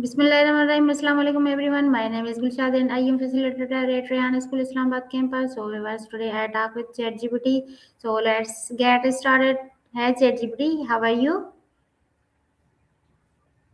Bismillahirrahmanirrahim. Assalamu alaikum everyone. My name is Gulshad and I am facilitator at Rayhan School Islamabad campus. So viewers, today I talk with ChatGPT. So let's get started. Hi ChatGPT, how are you?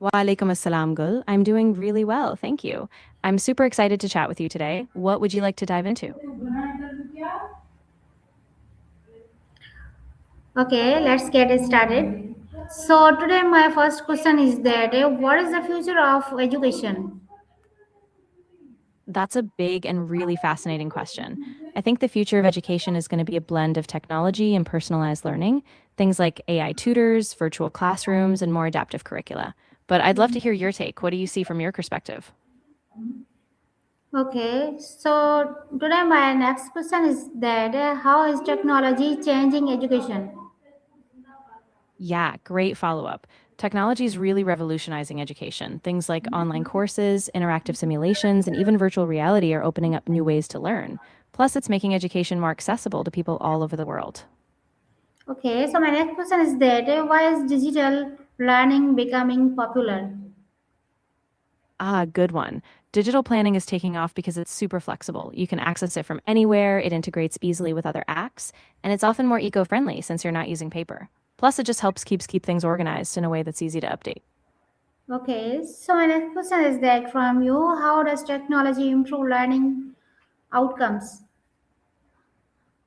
Walaikum assalam, Gul. I'm doing really well, thank you. I'm super excited to chat with you today. What would you like to dive into? Okay, let's get started. So today my first question is that what is the future of education? That's a big and really fascinating question. I think the future of education is going to be a blend of technology and personalized learning, things like AI tutors, virtual classrooms, and more adaptive curricula. But I'd love to hear your take. What do you see from your perspective? Okay, so today my next question is that how is technology changing education? Yeah, great follow up. Technology is really revolutionizing education. Things like online courses, interactive simulations, and even virtual reality are opening up new ways to learn. Plus, it's making education more accessible to people all over the world. Okay, so my next question is that why is digital learning becoming popular? Ah, good one. Digital planning is taking off because it's super flexible. You can access it from anywhere, it integrates easily with other apps, and it's often more eco friendly since you're not using paper. Plus, it just helps keep things organized in a way that's easy to update. Okay, so my next question is that from you, how does technology improve learning outcomes?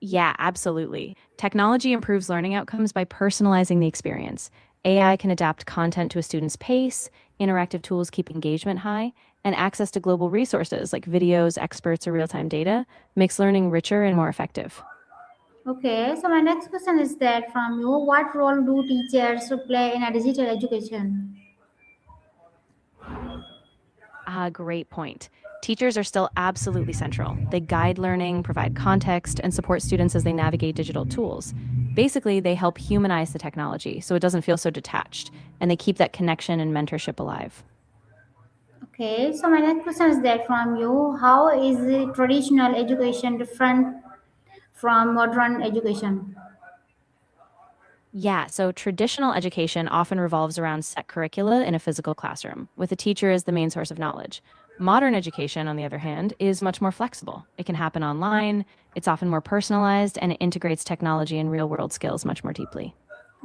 Yeah, absolutely. Technology improves learning outcomes by personalizing the experience. AI can adapt content to a student's pace, interactive tools keep engagement high, and access to global resources like videos, experts, or real time data makes learning richer and more effective. Okay, so my next question is that from you, what role do teachers play in a digital education? Ah, great point. Teachers are still absolutely central. They guide learning, provide context, and support students as they navigate digital tools. Basically, they help humanize the technology so it doesn't feel so detached, and they keep that connection and mentorship alive. Okay, so my next question is that from you, how is the traditional education different from modern education? Yeah, so traditional education often revolves around set curricula in a physical classroom, with a teacher as the main source of knowledge. Modern education, on the other hand, is much more flexible. It can happen online, it's often more personalized, and it integrates technology and real world skills much more deeply.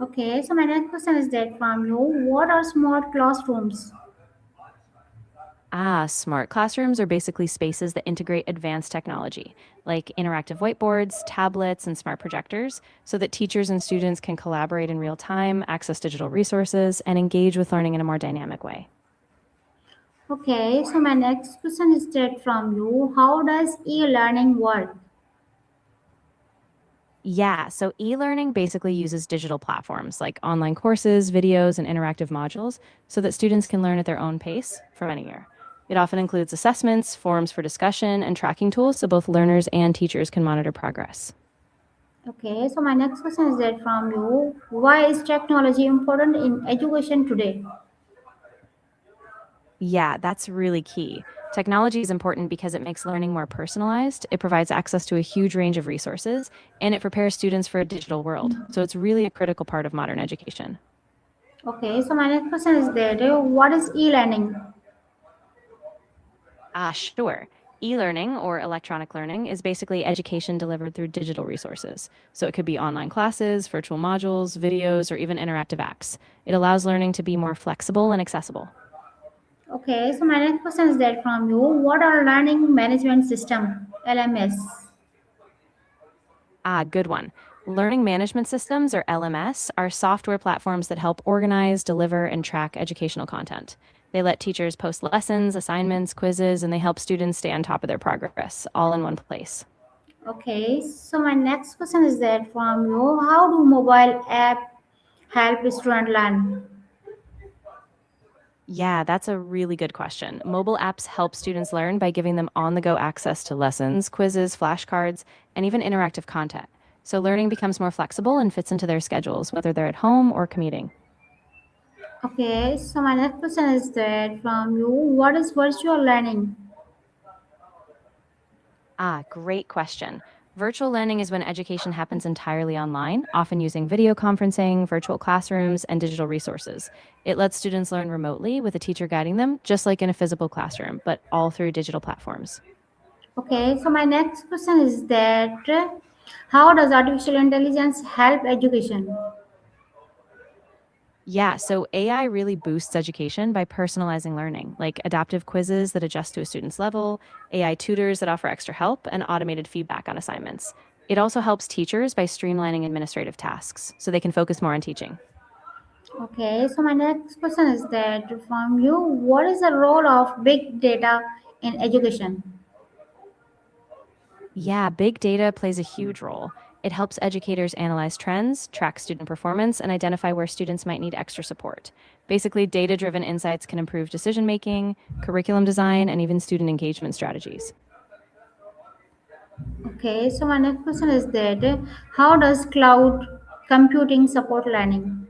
Okay, so my next question is that from you, what are smart classrooms? Ah, smart classrooms are basically spaces that integrate advanced technology, like interactive whiteboards, tablets, and smart projectors, so that teachers and students can collaborate in real time, access digital resources, and engage with learning in a more dynamic way. Okay, so my next question is that from you, how does e-learning work? Yeah, so e learning basically uses digital platforms like online courses, videos, and interactive modules so that students can learn at their own pace from anywhere. It often includes assessments, forums for discussion, and tracking tools so both learners and teachers can monitor progress. Okay, so my next question is that from you, why is technology important in education today? Yeah, that's really key. Technology is important because it makes learning more personalized, it provides access to a huge range of resources, and it prepares students for a digital world. So it's really a critical part of modern education. Okay, so my next question is that what is e-learning? Ah, sure. E learning or electronic learning is basically education delivered through digital resources. So it could be online classes, virtual modules, videos, or even interactive apps. It allows learning to be more flexible and accessible. Okay, so my next question is that from you, what are learning management system, LMS? Ah, good one. Learning management systems, or LMS, are software platforms that help organize, deliver, and track educational content. They let teachers post lessons, assignments, quizzes, and they help students stay on top of their progress, all in one place. Okay, so my next question is that from you, how do mobile app help student learn? Yeah, that's a really good question. Mobile apps help students learn by giving them on the go access to lessons, quizzes, flashcards, and even interactive content. So learning becomes more flexible and fits into their schedules, whether they're at home or commuting. Okay, so my next question is that from you, what is virtual learning? Ah, great question. Virtual learning is when education happens entirely online, often using video conferencing, virtual classrooms, and digital resources. It lets students learn remotely with a teacher guiding them, just like in a physical classroom, but all through digital platforms. Okay, so my next question is that how does artificial intelligence help education? Yeah, so AI really boosts education by personalizing learning, like adaptive quizzes that adjust to a student's level, AI tutors that offer extra help, and automated feedback on assignments. It also helps teachers by streamlining administrative tasks so they can focus more on teaching. Okay, so my next question is that from you, what is the role of big data in education? Yeah, big data plays a huge role. It helps educators analyze trends, track student performance, and identify where students might need extra support. Basically, data driven insights can improve decision making, curriculum design, and even student engagement strategies. Okay, so my next question is that how does cloud computing support learning?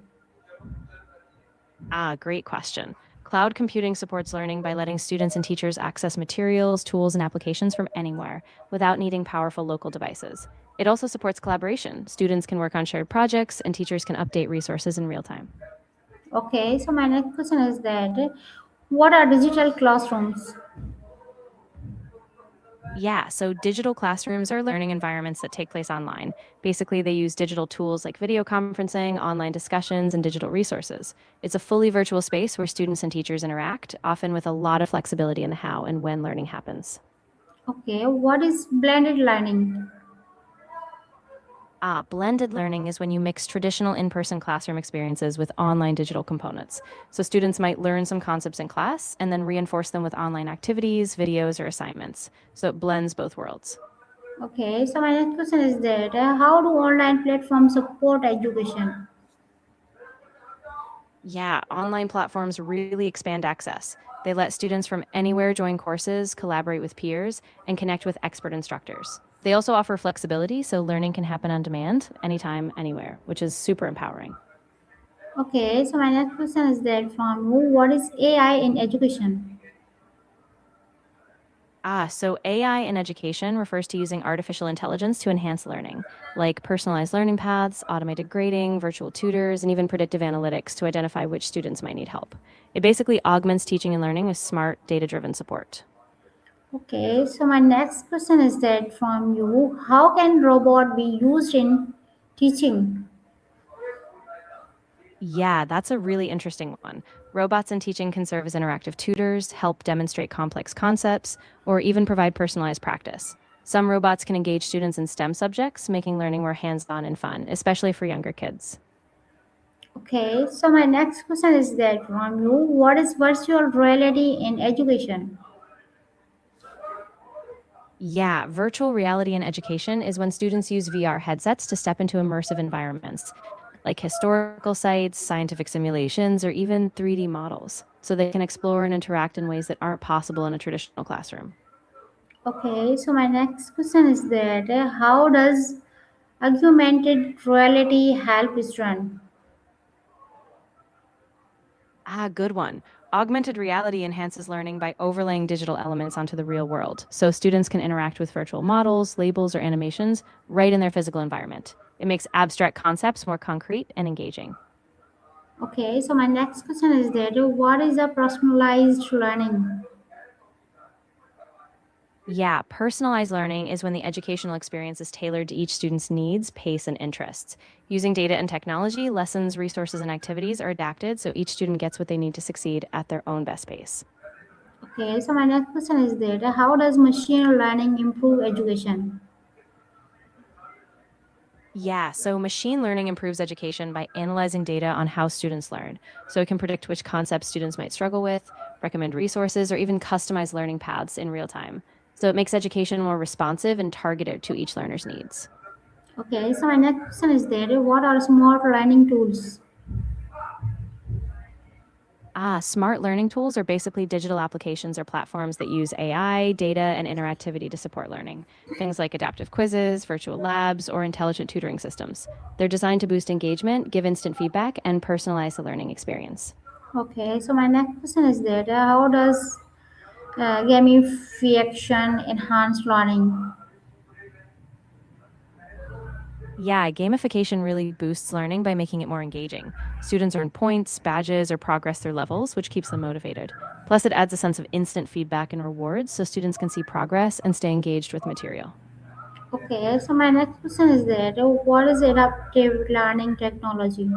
Great question. Cloud computing supports learning by letting students and teachers access materials, tools, and applications from anywhere without needing powerful local devices. It also supports collaboration. Students can work on shared projects, and teachers can update resources in real time. Okay, so my next question is that what are digital classrooms? Yeah, so digital classrooms are learning environments that take place online. Basically, they use digital tools like video conferencing, online discussions, and digital resources. It's a fully virtual space where students and teachers interact, often with a lot of flexibility in the how and when learning happens. Okay, what is blended learning? Blended learning is when you mix traditional in person classroom experiences with online digital components. So students might learn some concepts in class and then reinforce them with online activities, videos, or assignments. So it blends both worlds. Okay, so my next question is that how do online platforms support education? Yeah, online platforms really expand access. They let students from anywhere join courses, collaborate with peers, and connect with expert instructors. They also offer flexibility so learning can happen on demand, anytime, anywhere, which is super empowering. Okay, so my next question is that from you, what is AI in education? So AI in education refers to using artificial intelligence to enhance learning, like personalized learning paths, automated grading, virtual tutors, and even predictive analytics to identify which students might need help. It basically augments teaching and learning with smart, data driven support. Okay, so my next question is that from you, how can robot be used in teaching? Yeah, that's a really interesting one. Robots in teaching can serve as interactive tutors, help demonstrate complex concepts, or even provide personalized practice. Some robots can engage students in STEM subjects, making learning more hands on and fun, especially for younger kids. Okay, so my next question is that from you, what is virtual reality in education? Yeah, virtual reality in education is when students use VR headsets to step into immersive environments, like historical sites, scientific simulations, or even 3D models, so they can explore and interact in ways that aren't possible in a traditional classroom. Okay, so my next question is that how does augmented reality help students? Good one. Augmented reality enhances learning by overlaying digital elements onto the real world, so students can interact with virtual models, labels, or animations right in their physical environment. It makes abstract concepts more concrete and engaging. Okay, so my next question is that what is a personalized learning? Yeah, personalized learning is when the educational experience is tailored to each student's needs, pace, and interests. Using data and technology, lessons, resources, and activities are adapted so each student gets what they need to succeed at their own best pace. Okay, so my next question is that how does machine learning improve education? Yeah, so machine learning improves education by analyzing data on how students learn. So it can predict which concepts students might struggle with, recommend resources, or even customize learning paths in real time. So it makes education more responsive and targeted to each learner's needs. Okay, so my next question is that what are smart learning tools? Smart learning tools are basically digital applications or platforms that use AI, data, and interactivity to support learning. Things like adaptive quizzes, virtual labs, or intelligent tutoring systems. They're designed to boost engagement, give instant feedback, and personalize the learning experience. Okay, so my next question is that how does gamification enhance learning? Yeah, gamification really boosts learning by making it more engaging. Students earn points, badges, or progress through levels, which keeps them motivated. Plus, it adds a sense of instant feedback and rewards so students can see progress and stay engaged with material. Okay, so my next question is that what is adaptive learning technology?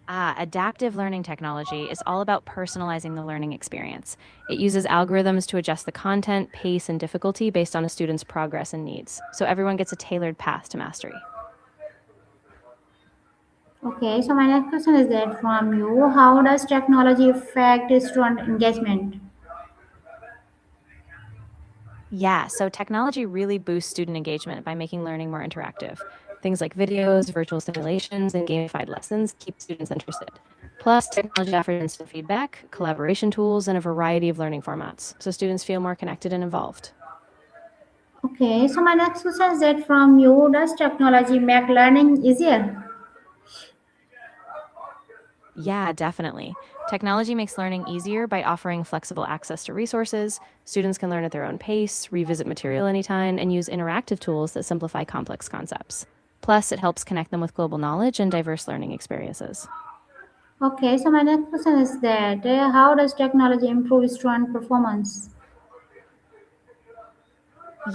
Adaptive learning technology is all about personalizing the learning experience. It uses algorithms to adjust the content, pace, and difficulty based on a student's progress and needs, so everyone gets a tailored path to mastery. Okay, so my next question is that from you, how does technology affect student engagement? Yeah, so technology really boosts student engagement by making learning more interactive. Things like videos, virtual simulations, and gamified lessons keep students interested. Plus, technology offers instant feedback, collaboration tools, and a variety of learning formats, so students feel more connected and involved. Okay, so my next question is that from you, does technology make learning easier? Yeah, definitely. Technology makes learning easier by offering flexible access to resources. Students can learn at their own pace, revisit material anytime, and use interactive tools that simplify complex concepts. Plus, it helps connect them with global knowledge and diverse learning experiences. Okay, so my next question is that how does technology improve student performance?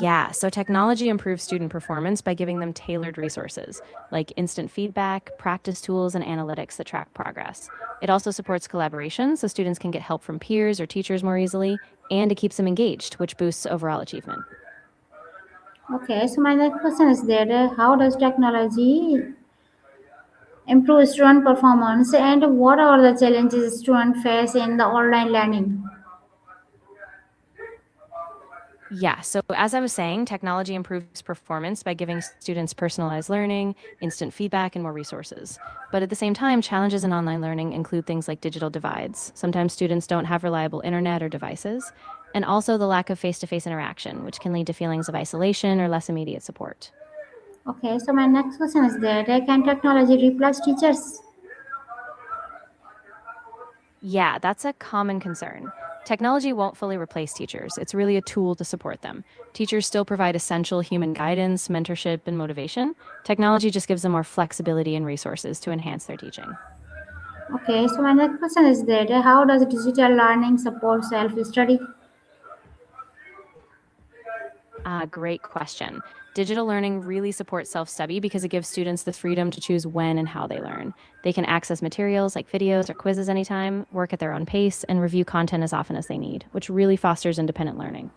Yeah, so technology improves student performance by giving them tailored resources like instant feedback, practice tools, and analytics that track progress. It also supports collaboration so students can get help from peers or teachers more easily, and it keeps them engaged, which boosts overall achievement. Okay, so my next question is that how does technology improve student performance and what are the challenges students face in the online learning? Yeah, so as I was saying, technology improves performance by giving students personalized learning, instant feedback, and more resources. But at the same time, challenges in online learning include things like digital divides. Sometimes students don't have reliable internet or devices, and also the lack of face to face interaction, which can lead to feelings of isolation or less immediate support. Okay, so my next question is that can technology replace teachers? Yeah, that's a common concern. Technology won't fully replace teachers. It's really a tool to support them. Teachers still provide essential human guidance, mentorship, and motivation. Technology just gives them more flexibility and resources to enhance their teaching. Okay, so my next question is that how does digital learning support self-study? Great question. Digital learning really supports self study because it gives students the freedom to choose when and how they learn. They can access materials like videos or quizzes anytime, work at their own pace, and review content as often as they need, which really fosters independent learning.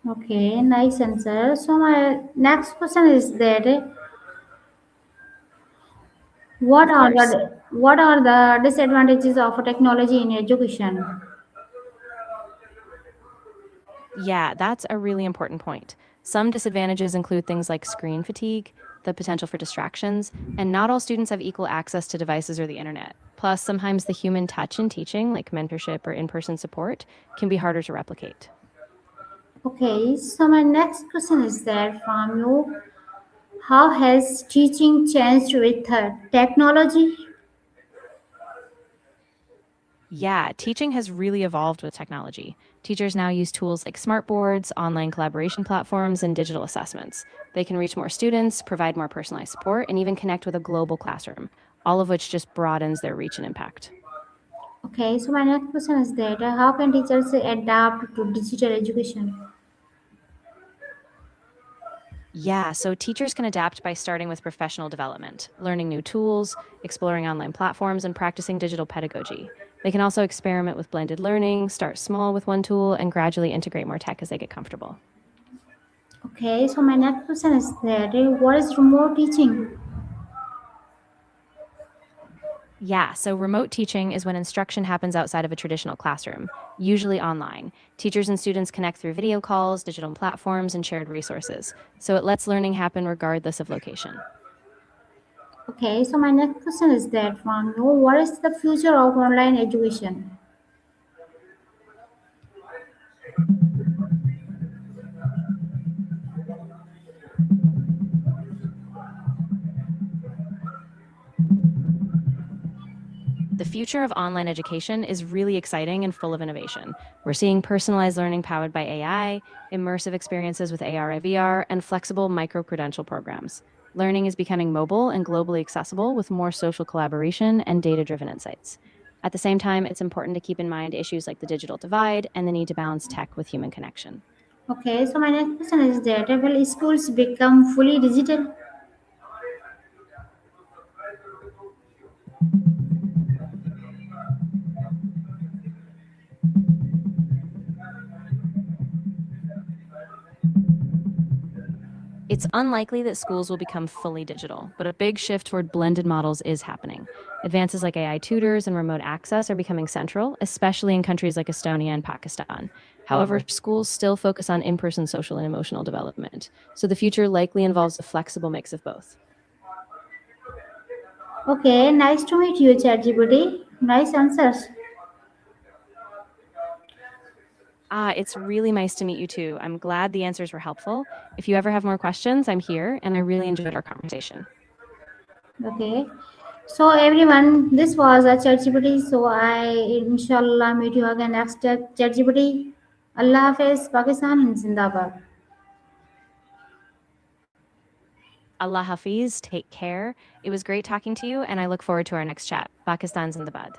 Okay, nice answer. So my next question is that Of course. what are the disadvantages of technology in education? Yeah, that's a really important point. Some disadvantages include things like screen fatigue, the potential for distractions, and not all students have equal access to devices or the internet. Plus, sometimes the human touch in teaching, like mentorship or in person support, can be harder to replicate. Okay, so my next question is that from you, how has teaching changed with technology? Yeah, teaching has really evolved with technology. Teachers now use tools like smartboards, online collaboration platforms, and digital assessments. They can reach more students, provide more personalized support, and even connect with a global classroom, all of which just broadens their reach and impact. Okay, so my next question is that how can teachers adapt to digital education? Yeah, so teachers can adapt by starting with professional development, learning new tools, exploring online platforms, and practicing digital pedagogy. They can also experiment with blended learning, start small with one tool, and gradually integrate more tech as they get comfortable. Okay, so my next question is that what is remote teaching? Yeah, so remote teaching is when instruction happens outside of a traditional classroom, usually online. Teachers and students connect through video calls, digital platforms, and shared resources. So it lets learning happen regardless of location. Okay, so my next question is that from you, what is the future of online education? The The future of online education is really exciting and full of innovation. We're seeing personalized learning powered by AI, immersive experiences with AR and VR, and flexible micro-credential programs. Learning is becoming mobile and globally accessible with more social collaboration and data-driven insights. At the same time, it's important to keep in mind issues like the digital divide and the need to balance tech with human connection. Okay, so my next question is that will schools become fully digital? It's unlikely that schools will become fully digital, but a big shift toward blended models is happening. Advances like AI tutors and remote access are becoming central, especially in countries like Estonia and Pakistan. However, schools still focus on in person social and emotional development, so the future likely involves a flexible mix of both. Okay, nice to meet you, ChatGPT. Nice answers. It's really nice to meet you too. I'm glad the answers were helpful. If you ever have more questions, I'm here, and I really enjoyed our conversation. Okay. So everyone, this was a ChatGPT. So I inshallah meet you again next ChatGPT. Allah Hafiz, Pakistan and Zindabad. Allah Hafiz, take care. It was great talking to you, and I look forward to our next chat. Pakistan Zindabad.